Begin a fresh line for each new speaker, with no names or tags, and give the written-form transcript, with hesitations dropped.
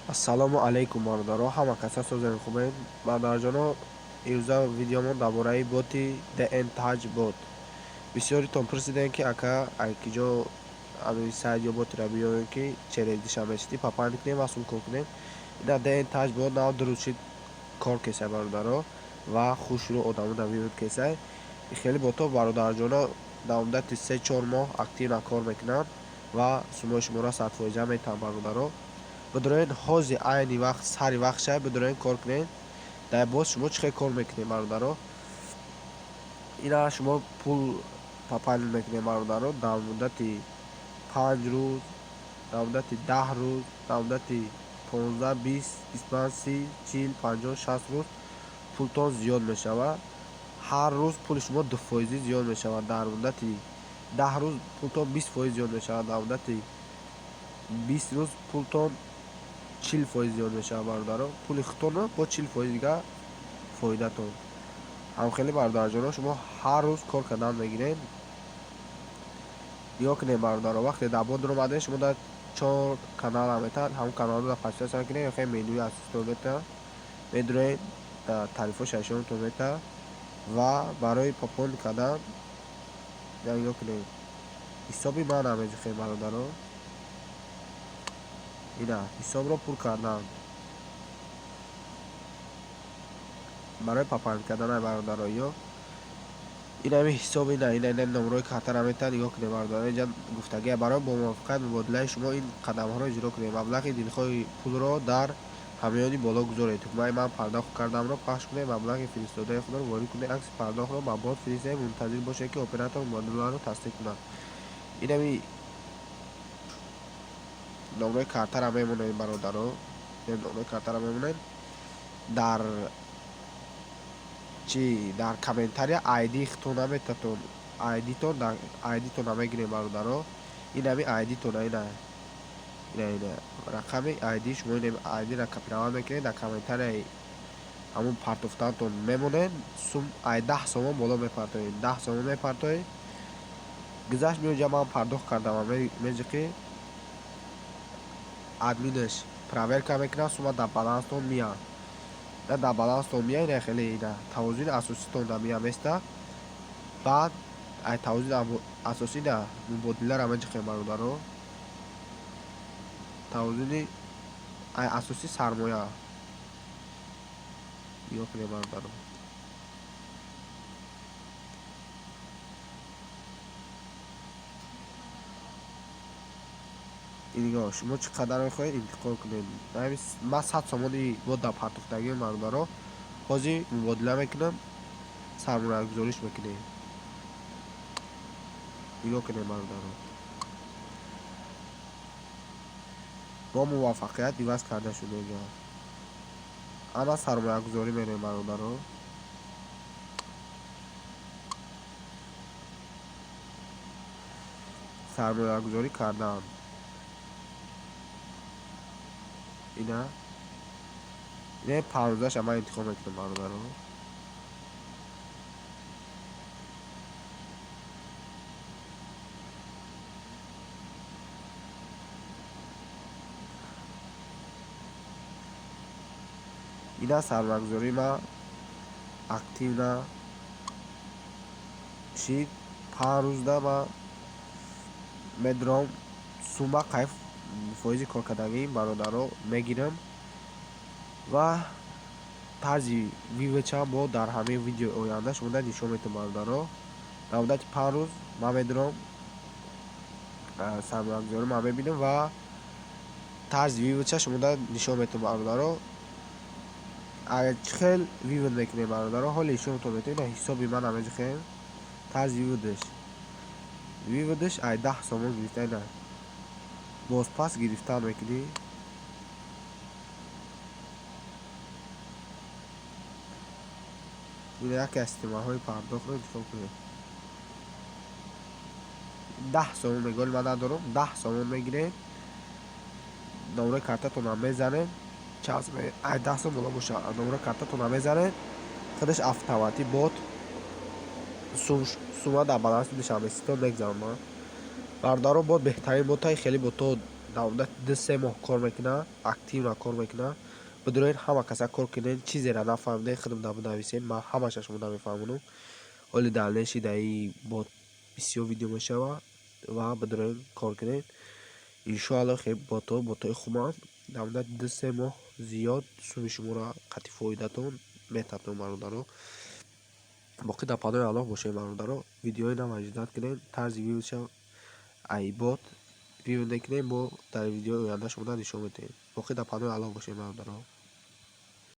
ассалому алайкум бародаро, ҳама каса созен хубен. Бародарҷоно, имрӯза видеомо дар бораи боти DN Touch бот. Бисёритон пурсидем ки ака айкиҷо амин сайт ё ботиро биёрем ки чередиша мешити папанд кунем ва сум кор кунем. Ина DN Touch бот нав дуручи кор кесай бародаро ва хушрӯ одамода биёд кесай. Хеле бото бародарҷоно дар муддати 3-4 моҳ активна кор мекунанд ва сумои шуморо 100% метавон бародаро. Бидурен ҳози айни вақт сари вақтша бидурен кор кунед. Дар бот шумо чӣ хел кор мекунед бародаро? Ина шумо пул папанд мекунед бародаро дар муддати 5 рӯз, дар муддати 10 рӯз, дар муддати 15, 20, 25, 30, 40, 50, 60 рӯз пултон зиёд мешавад. ҳар рӯз пули шумо 2% зиёд мешавад. Дар муддати 10 рӯз пултон 20% зиёд мешавад. Дар муддати 20 рӯз пултон 40% зиёд мешавад бародаро. Пули худтон бо 40% дига фоидатон. ҳамхели бародарҷоно, шумо ҳар рӯз кор кардан мегиред. ё кунед бародаро, вақте дар бот дуромадед, шумо дар 4 канал метад, ҳамон каналро подписатсия кунед, ё хел менюи асостон метад, медуред дар тарифҳо шашумтон метад ва барои попонд кардан ё кунед. ҳисоби ман амеҷухед бародаро. ина ҳисобро пур кардан барои папанд кардан бародаро ё инами ҳисоб ина номерои картара метад нигоҳ кунед бародаро. инҷа гуфтагӣ барои бо мувофиқат мубодилаи шумо ин қадамҳоро иҷро кунед. маблағи дилхоҳи пулро дар ҳамёни боло гузоред. ҳукмаи ман пардохт кардамро пахш кунед. маблағи фиристодаи худро ворид кунед. акси пардохтро ба бот фиристед. мунтазир бошед ки оператор мубодиларо тасдиқ кунад. инами номерои картара мемонед бародаро. номерои картара мемонед. дар дар комментария айди худтон наметатон айдитон намегирем бародаро. инами айдитона ина рақами айди шумо ин айдиро копировать мекунед, дар комментарияи ҳамон партофтантон мемонед. сум ай 10 сомон боло мепартоед. 10 сомон мепартоед. гузашт меонҷа ман пардохт кардам меҷи ки админаш проверка мекунад, сума дар баланстон мияд. дар баланстон мия ина хеле ина тавозуни асоситон дар мия места. баъд ай тавозуни асосӣ да мубодиларо меҷихем бародаро. тавозуни ай асоси сармоя ё кунем бародаро. инго шумо чӣ қадар мехоҳед интиқол кунед. ман 100 сомони бод дар партофтагиам бародаро. ҳозир мубодила мекунам, сармоягузориш мекунем. нигоҳ кунем бародаро. бо муваффақият иваз карда шудем. ана сармоягузорӣ менем бародаро. сармоягузорӣ кардам. ина 15 ман интихоб мекунам бародаро. ина сармоягузорӣ ма активна шид. 5 рӯзда ма медурам сума кайф фоизи кор кардагӣ бародаро мегирам ва тарзи вивачам бо дар ҳамаи видеои оянда шумода нишон метавон бародаро. дар муддати 5 рӯз ман медурам сармоягузорӣ ман мебинам ва тарзи вивача шумода нишон метавон бародаро. чӣ хел вивод мекунем бародаро, ҳоле нишонтон метавон. ина ҳисоби ман амеҷухем. тарзи виводаш ай 10 сомон гирифта. ина бозпас гирифтан мекунӣ. ина яке аз системаҳои пардохтро интихоб кунед. 10 сомон меголи ман надорам. 10 сомон мегиред. номерои картатонам мезанед. ай 10 сомон бола боша. номерои картатонам мезанед. худаш автоматӣ бот сума дар баланси нишон меситон мегзанад. бародаро бот беҳтарин ботаи хеле бото дар муддати 2-3 моҳ кор мекунад, активно кор мекунад. Бидуроин ҳама каса кор кунед, чизеро нафаҳмидед худам нависед, ман ҳамашашро намефаҳмонам. Оли дальнейши дар ин бот бисёр видео мешавад ва бидуроин кор кунед. Иншоалло хеб ботои хубанд. Дар муддати 2-3 моҳ зиёд суми шуморо қатъи фоидатон метаптон бародаро. боқӣ дар панои Аллоҳ бошед бародаро. Видеои нав аҷизат кунед, тарзи вивдша ай бот вивд мекунед, мо дар видеои оянда шумо нишон медиҳем. боқӣ дар панои Аллоҳ бошед бародаро.